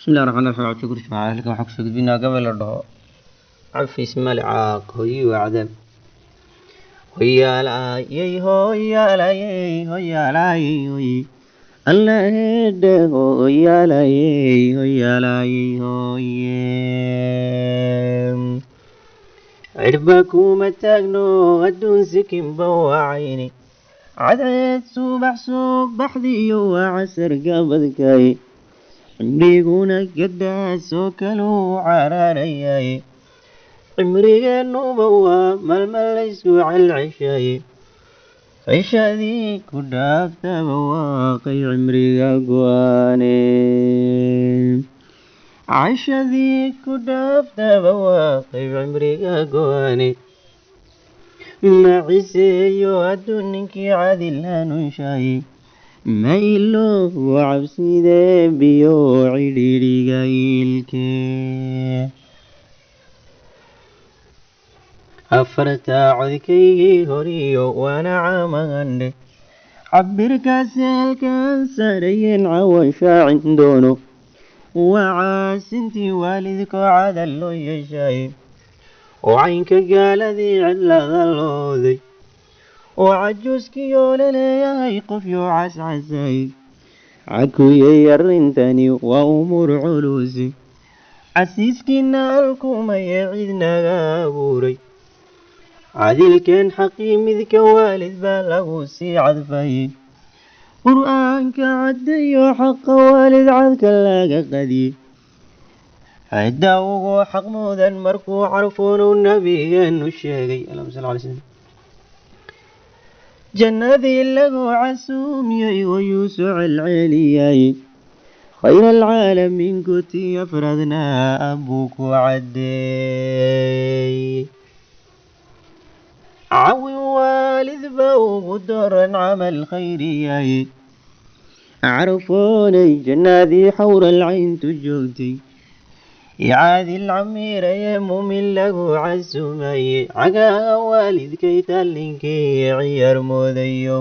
بسم الله الرحمن الرحيم. عبد الشكور اسماعيل halkan waxaa kusoo gudbinaa gabay la dhaho cafi ismail caaq hooyi wacdam hoyaalayey hoyaalayey hoyaalayey hoy allaheedhe hoyaalayey hoyaalayey hoye cirba kuma taagno adduun sikinba waa cayni cadceed subax soo baxdiyo waa casar gabadkay cimriguna gadaasoo kaluu cararayaye cimrigeennuba waa malmal laysku celceshaye cishadii ku dhaaftaba waaqay cimriga go-aane cishadii ku dhaaftaba waaqay cimriga go-aane maciseeyo adduun ninkii cadil hanuunshaye maylo wacabsidee biyo cidhiidhiga ilkee afartaa codkaygii horiyo waana camagandhe cabirkaasi halkaan sarayeen cawan shaacin doono waa caasintii waalidkoo cadal loo yeeshaye oo caynka gaaladii cidlada looday oo cajuuskiyoo laleeyahay qofyo cascasay cakuyey arrintani waa umuur culusi casiiskiina alkumaye cid naga abuuray cadilkeen xaqii midka waalid baa lagu sii cadfayey qur-aanka caddayo xaqa waalid cadka laga qadiyey cidda ugu xaq mudan markuu carfoonuu nabigeenu sheegay jannadii lagu casuumiyey wayuu soo celceliyay khayr alcaalamiin kutii afradnaa buu ku caddeeyey cawi waalid baa ugu daran camal khayriyay carfoonay jannadii xawral cayntu joogtay icaadil camiirayee muumin lagu casuumaye cagaha waalidkay tallinkii ciyaar moodayo